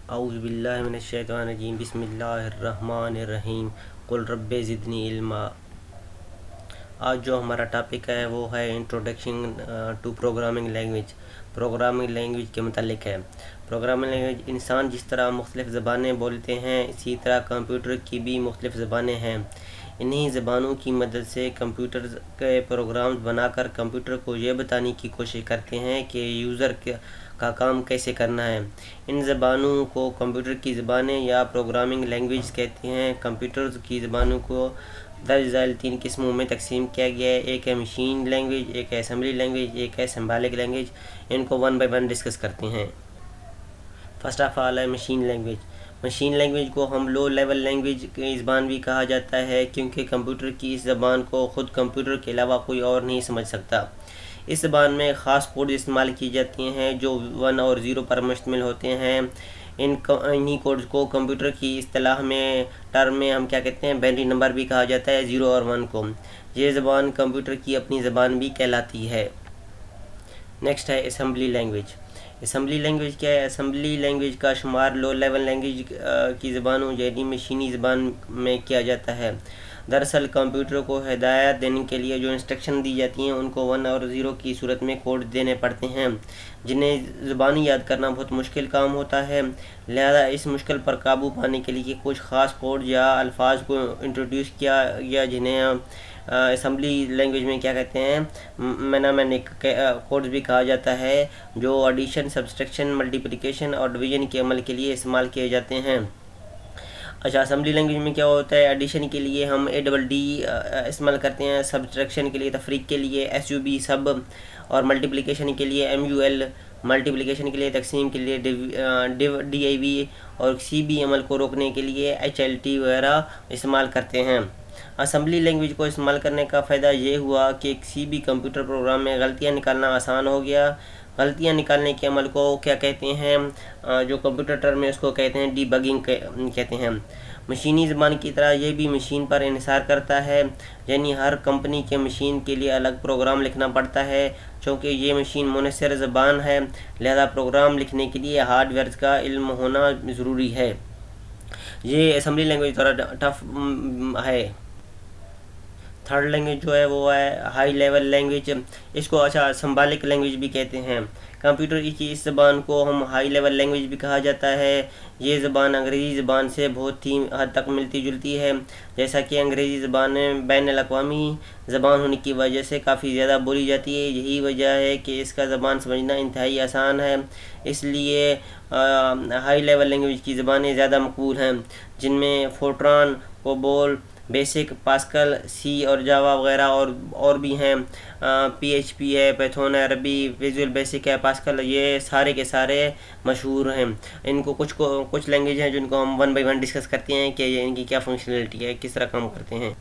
اعوذ باللہ من الشیطان الرجیم بسم اللہ الرحمن الرحیم قل رب زدنی علما۔ آج جو ہمارا ٹاپک ہے وہ ہے introduction to programming language. Programming language کے متعلق ہے۔ پروگرامنگ لینگویج انسان جس طرح مختلف زبانیں بولتے ہیں اسی طرح کمپیوٹر کی بھی مختلف زبانیں ہیں۔ انہی زبانوں کی مدد سے کمپیوٹر کے پروگرامز بنا کر کمپیوٹر کو یہ بتانے کی کوشش کرتے ہیں کہ یوزر کا کام کیسے کرنا ہے۔ ان زبانوں کو کمپیوٹر کی زبانیں یا پروگرامنگ لینگویج کہتے ہیں۔ کمپیوٹر کی زبانوں کو درج ذیل 3 قسموں میں تقسیم کیا گیا ہے۔ ایک ہے مشین لینگویج، ایک ہے اسمبلی لینگویج، ایک ہے سمبولک لینگویج۔ ان کو 1 بائی 1 ڈسکس کرتے ہیں۔ فرسٹ آف آل ہے مشین لینگویج۔ مشین لینگویج کو ہم لو لیول لینگویج کی زبان بھی کہا جاتا ہے کیونکہ کمپیوٹر کی اس زبان کو خود کمپیوٹر کے علاوہ کوئی اور نہیں سمجھ سکتا۔ اس زبان میں خاص کوڈ استعمال کی جاتی ہیں جو 1 اور 0 پر مشتمل ہوتے ہیں۔ انہی کوڈز کو کمپیوٹر کی اصطلاح میں ٹرم میں ہم کیا کہتے ہیں، بائنری نمبر بھی کہا جاتا ہے 0 اور 1 کو۔ یہ زبان کمپیوٹر کی اپنی زبان بھی کہلاتی ہے۔ نیکسٹ ہے اسمبلی لینگویج۔ اسمبلی لینگویج کیا ہے؟ اسمبلی لینگویج کا شمار لو لیول لینگویج کی زبانوں یعنی مشینی زبان میں کیا جاتا ہے۔ دراصل کمپیوٹر کو ہدایات دینے کے لیے جو انسٹرکشن دی جاتی ہیں ان کو 1 اور 0 کی صورت میں کوڈ دینے پڑتے ہیں جنہیں زبانی یاد کرنا بہت مشکل کام ہوتا ہے۔ لہذا اس مشکل پر قابو پانے کے لیے کچھ خاص کوڈ یا الفاظ کو انٹروڈیوس کیا گیا جنہیں اسمبلی لینگویج میں کیا کہتے ہیں، منامنک کوڈز بھی کہا جاتا ہے، جو ایڈیشن، سبٹریکشن، ملٹیپلیکیشن اور ڈویژن کے عمل کے لیے استعمال کیے جاتے ہیں۔ اچھا، اسمبلی لینگویج میں کیا ہوتا ہے؟ ایڈیشن کے لیے ہم ADD استعمال کرتے ہیں، سبٹریکشن کے لیے، تفریق کے لیے SUB سب، اور ملٹیپلیکیشن کے لیے MUL، ملٹیپلیکیشن کے لیے تقسیم کے لیے DIV، اور CB عمل کو روکنے کے لیے HLT وغیرہ استعمال کرتے ہیں۔ اسمبلی لینگویج کو استعمال کرنے کا فائدہ یہ ہوا کہ کسی بھی کمپیوٹر پروگرام میں غلطیاں نکالنا آسان ہو گیا۔ غلطیاں نکالنے کے عمل کو کیا کہتے ہیں؟ جو کمپیوٹر ٹرم میں اس کو کہتے ہیں ڈیبگنگ کہتے ہیں۔ مشینی زبان کی طرح یہ بھی مشین پر انحصار کرتا ہے، یعنی ہر کمپنی کے مشین کے لیے الگ پروگرام لکھنا پڑتا ہے۔ چونکہ یہ مشین منحصر زبان ہے لہذا پروگرام لکھنے کے لیے ہارڈ ویئر کا علم ہونا ضروری ہے۔ یہ اسمبلی لینگویج تھوڑا ٹف ہے۔ تھرڈ لینگویج جو ہے وہ ہے ہائی لیول لینگویج۔ اس کو سمبولک لینگویج بھی کہتے ہیں۔ کمپیوٹر کی اس زبان کو ہم ہائی لیول لینگویج بھی کہا جاتا ہے۔ یہ زبان انگریزی زبان سے بہت ہی حد تک ملتی جلتی ہے، جیسا کہ انگریزی زبان بین الاقوامی زبان ہونے کی وجہ سے کافی زیادہ بولی جاتی ہے۔ یہی وجہ ہے کہ اس کا زبان سمجھنا انتہائی آسان ہے، اس لیے ہائی لیول لینگویج کی زبانیں زیادہ مقبول ہیں، جن میں فورٹران، کوبول، بیسک، پاسکل، سی اور جاوا وغیرہ اور بھی ہیں۔ PHP ہے، پیتھون ہے، عربی، ویژول بیسک ہے، پاسکل، یہ سارے کے سارے مشہور ہیں۔ ان کو کچھ لینگویج ہیں جن کو ہم 1 بائی 1 ڈسکس کرتے ہیں کہ ان کی کیا فنکشنلٹی ہے، کس طرح کام کرتے ہیں۔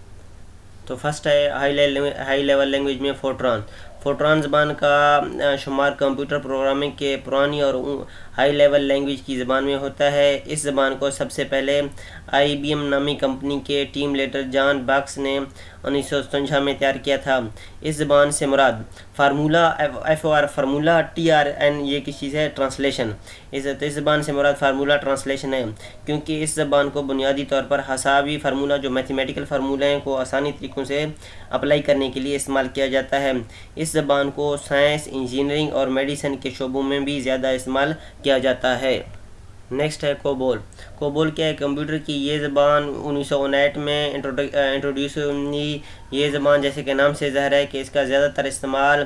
تو فرسٹ ہے ہائی لیول لینگویج میں فورٹران زبان کا شمار کمپیوٹر پروگرامنگ کے پرانی اور ہائی لیول لینگویج کی زبان میں ہوتا ہے۔ اس زبان کو سب سے پہلے IBM نامی کمپنی کے ٹیم لیڈر جان باکس نے 1957 میں تیار کیا تھا۔ اس زبان سے مراد فارمولا فارمولا TRN یہ کس چیز ہے؟ ٹرانسلیشن۔ اس زبان سے مراد فارمولا ٹرانسلیشن ہے، کیونکہ اس زبان کو بنیادی طور پر حسابی فارمولا جو میتھمیٹیکل فارمولے ہیں کو آسانی طریقوں سے اپلائی کرنے کے لیے استعمال کیا جاتا ہے۔ اس زبان کو سائنس، انجینئرنگ اور میڈیسن کے شعبوں میں بھی زیادہ استعمال کیا جاتا ہے۔ نیکسٹ ہے کوبول۔ کوبول کیا ہے؟ کمپیوٹر کی یہ زبان 1959 میں انٹروڈیوس ہوئی۔ یہ زبان جیسے کہ نام سے ظاہر ہے کہ اس کا زیادہ تر استعمال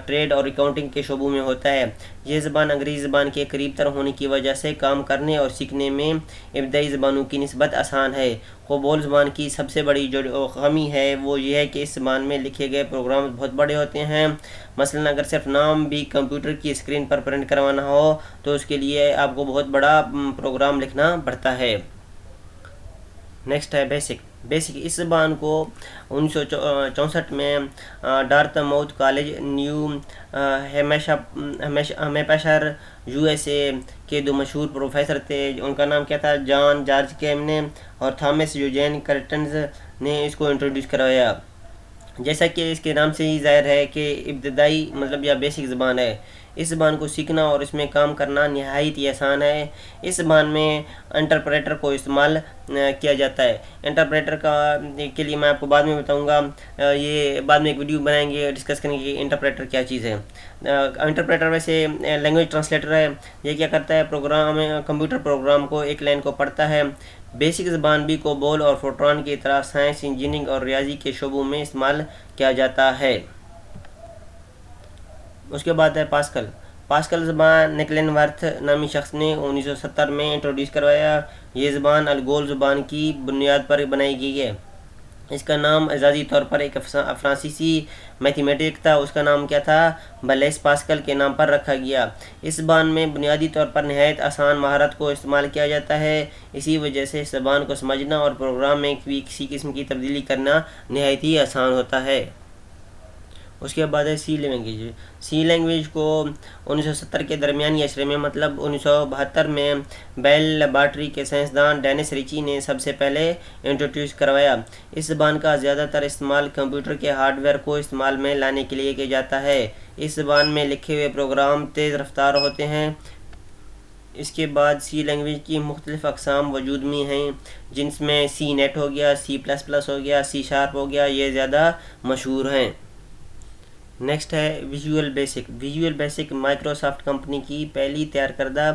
ٹریڈ اور اکاؤنٹنگ کے شعبوں میں ہوتا ہے۔ یہ زبان انگریزی زبان کے قریب تر ہونے کی وجہ سے کام کرنے اور سیکھنے میں ابتدائی زبانوں کی نسبت آسان ہے۔ کوبول زبان کی سب سے بڑی جو خامی ہے وہ یہ ہے کہ اس زبان میں لکھے گئے پروگرام بہت بڑے ہوتے ہیں۔ مثلاً اگر صرف نام بھی کمپیوٹر کی اسکرین پر پرنٹ کروانا ہو تو اس کے لیے آپ کو بہت بڑا پروگرام لکھنا پڑتا ہے۔ نیکسٹ ہے بیسک۔ اس زبان کو 1964 میں ڈارتماؤتھ کالج، نیو ہیمپشائر، USA کے 2 مشہور پروفیسر تھے۔ ان کا نام کیا تھا؟ جان جارج کیمنے اور تھامس یوجین کرٹنز نے اس کو انٹروڈیوس کروایا۔ جیسا کہ اس کے نام سے ہی ظاہر ہے کہ ابتدائی یا بیسک زبان ہے۔ اس زبان کو سیکھنا اور اس میں کام کرنا نہایت ہی آسان ہے۔ اس زبان میں انٹرپریٹر کو استعمال کیا جاتا ہے۔ انٹرپریٹر کے لیے میں آپ کو بعد میں بتاؤں گا، یہ بعد میں ایک ویڈیو بنائیں گے، ڈسکس کریں گے کہ انٹرپریٹر کیا چیز ہے۔ انٹرپریٹر ویسے لینگویج ٹرانسلیٹر ہے۔ یہ کیا کرتا ہے، کمپیوٹر پروگرام کو ایک لائن کو پڑھتا ہے۔ بیسک زبان بھی کو بول اور فورٹران کی طرح سائنس، انجینئرنگ اور ریاضی کے شعبوں میں استعمال کیا جاتا ہے۔ اس کے بعد ہے پاسکل۔ پاسکل زبان نکلن ورتھ نامی شخص نے 1970 میں انٹروڈیوس کروایا۔ یہ زبان الگول زبان کی بنیاد پر بنائی گئی ہے۔ اس کا نام اعزازی طور پر ایک فرانسیسی میتھمیٹک تھا، اس کا نام کیا تھا، بلیس پاسکل کے نام پر رکھا گیا۔ اس زبان میں بنیادی طور پر نہایت آسان مہارت کو استعمال کیا جاتا ہے، اسی وجہ سے اس زبان کو سمجھنا اور پروگرام میں کسی قسم کی تبدیلی کرنا نہایت ہی آسان ہوتا ہے۔ اس کے بعد ہے سی لینگویج۔ سی لینگویج کو 1970 کے درمیانی عشرے میں، مطلب 1972 میں بیل لیبارٹری کے سائنسدان ڈینس ریچی نے سب سے پہلے انٹروڈیوس کروایا۔ اس زبان کا زیادہ تر استعمال کمپیوٹر کے ہارڈ ویئر کو استعمال میں لانے کے لیے کیا جاتا ہے۔ اس زبان میں لکھے ہوئے پروگرام تیز رفتار ہوتے ہیں۔ اس کے بعد سی لینگویج کی مختلف اقسام وجود میں ہیں، جن میں سی نیٹ ہو گیا، سی پلس پلس ہو گیا، سی شارپ ہو گیا، یہ زیادہ مشہور ہیں۔ نیکسٹ ہے visual basic. Visual basic Microsoft company کی پہلی تیار کردہ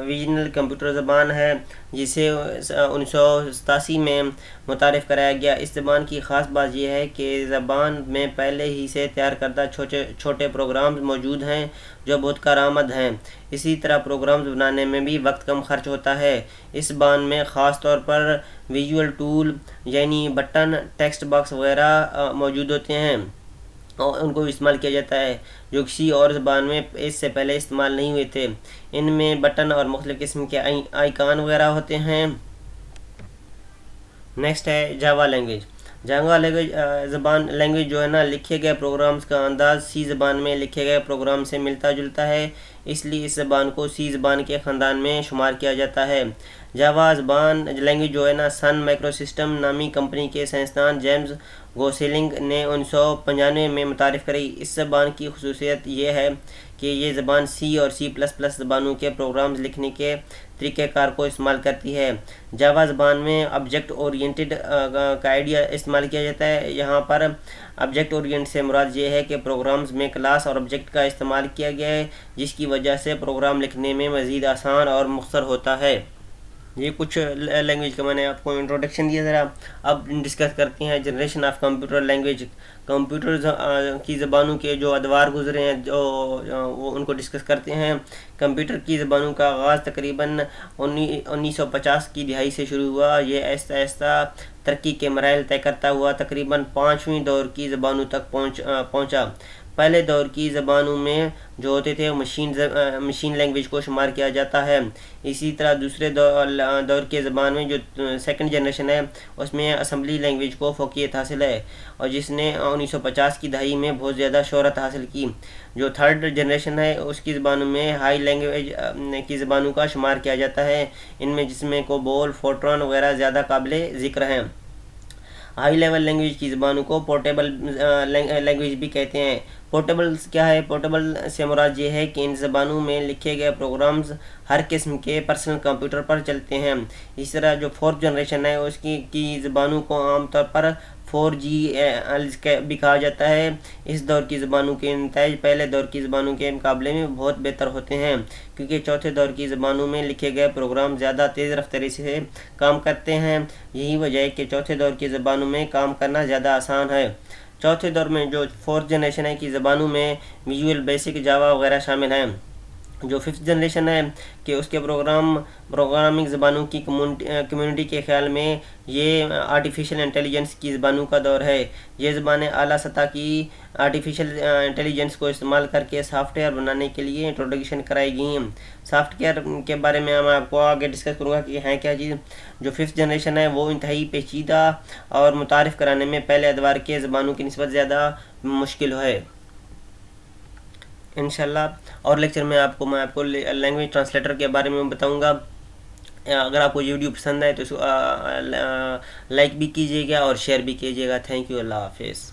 ویژنل کمپیوٹر زبان ہے، جسے 1987 میں متعارف کرایا گیا۔ اس زبان کی خاص بات یہ ہے کہ زبان میں پہلے ہی سے تیار کردہ چھوٹے پروگرامز موجود ہیں جو بہت کارآمد ہیں۔ اسی طرح پروگرامز بنانے میں بھی وقت کم خرچ ہوتا ہے۔ اس زبان میں خاص طور پر ویژول ٹول یعنی بٹن، ٹیکسٹ باکس وغیرہ موجود ہوتے ہیں اور ان کو استعمال کیا جاتا ہے، جو کسی اور زبان میں اس سے پہلے استعمال نہیں ہوئے تھے۔ ان میں بٹن اور مختلف قسم کے آئیکن وغیرہ ہوتے ہیں۔ نیکسٹ ہے جاوا لینگویج۔ جاوا لینگویج جو ہے نا، لکھے گئے پروگرامز کا انداز سی زبان میں لکھے گئے پروگرام سے ملتا جلتا ہے، اس لیے اس زبان کو سی زبان کے خاندان میں شمار کیا جاتا ہے۔ جاوا لینگویج جو ہے نا، سن مائکرو سسٹم نامی کمپنی کے سائنسدان جیمز گوسلنگ نے 1995 میں متعارف کرائی۔ اس زبان کی خصوصیت یہ ہے کہ یہ زبان سی اور سی پلس پلس زبانوں کے پروگرامز لکھنے کے طریقہ کار کو استعمال کرتی ہے۔ جاوا زبان میں آبجیکٹ اورینٹڈ کا آئیڈیا استعمال کیا جاتا ہے۔ یہاں پر آبجیکٹ اورینٹ سے مراد یہ ہے کہ پروگرامز میں کلاس اور آبجیکٹ کا استعمال کیا گیا ہے، جس کی وجہ سے پروگرام لکھنے میں مزید آسان اور مختصر ہوتا ہے۔ یہ کچھ لینگویج کا میں نے آپ کو انٹروڈکشن دیا۔ ذرا اب ڈسکس کرتے ہیں generation of computer language. Computer کی زبانوں کے جو ادوار گزرے ہیں وہ ان کو ڈسکس کرتے ہیں۔ کمپیوٹر کی زبانوں کا آغاز تقریباً 1950 کی دہائی سے شروع ہوا۔ یہ آہستہ آہستہ ترقی کے مراحل طے کرتا ہوا تقریباً 5ویں دور کی زبانوں تک پہنچا۔ پہلے دور کی زبانوں میں جو ہوتے تھے مشین لینگویج کو شمار کیا جاتا ہے۔ اسی طرح دوسرے دور کے زبان میں جو سیکنڈ جنریشن ہے، اس میں اسمبلی لینگویج کو فوقیت حاصل ہے، اور جس نے 1950 کی دہائی میں بہت زیادہ شہرت حاصل کی۔ جو تھرڈ جنریشن ہے، اس کی زبانوں میں ہائی لینگویج کی زبانوں کا شمار کیا جاتا ہے، ان میں جس میں کوبول، فورٹران وغیرہ زیادہ قابل ذکر ہیں۔ ہائی لیول لینگویج کی زبانوں کو پورٹیبل لینگویج بھی کہتے ہیں۔ پورٹیبل کیا ہے؟ پورٹیبل سے مراد یہ ہے کہ ان زبانوں میں لکھے گئے پروگرامز ہر قسم کے پرسنل کمپیوٹر پر چلتے ہیں۔ اس طرح جو فورتھ جنریشن ہے، اس کی زبانوں کو عام طور پر 4G بھی کہا جاتا ہے۔ اس دور کی زبانوں کے نتائج پہلے دور کی زبانوں کے مقابلے میں بہت بہتر ہوتے ہیں، کیونکہ چوتھے دور کی زبانوں میں لکھے گئے پروگرام زیادہ تیز رفتاری سے کام کرتے ہیں۔ یہی وجہ ہے کہ چوتھے دور کی زبانوں میں کام کرنا زیادہ آسان ہے۔ چوتھے دور میں جو فورتھ جنریشن ہے کی زبانوں میں ویژول بیسک، جاوا وغیرہ شامل ہیں۔ جو ففتھ جنریشن ہے کہ اس کے پروگرامنگ زبانوں کی کمیونٹی کے خیال میں یہ آرٹیفیشل انٹیلیجنس کی زبانوں کا دور ہے۔ یہ زبانیں اعلیٰ سطح کی آرٹیفیشل انٹیلیجنس کو استعمال کر کے سافٹ ویئر بنانے کے لیے انٹروڈکشن کرائی گئی ہیں۔ سافٹ ویئر کے بارے میں میں آپ کو آگے ڈسکس کروں گا کہ ہیں کیا چیز۔ جو ففتھ جنریشن ہے وہ انتہائی پیچیدہ اور متعارف کرانے میں پہلے ادوار کے زبانوں کی نسبت زیادہ مشکل ہے۔ انشاءاللہ اور لیکچر میں آپ کو لینگویج ٹرانسلیٹر کے بارے میں بتاؤں گا۔ اگر آپ کو یہ ویڈیو پسند آئے تو لائک بھی کیجیے گا اور شیئر بھی کیجیے گا۔ تھینک یو، اللہ حافظ۔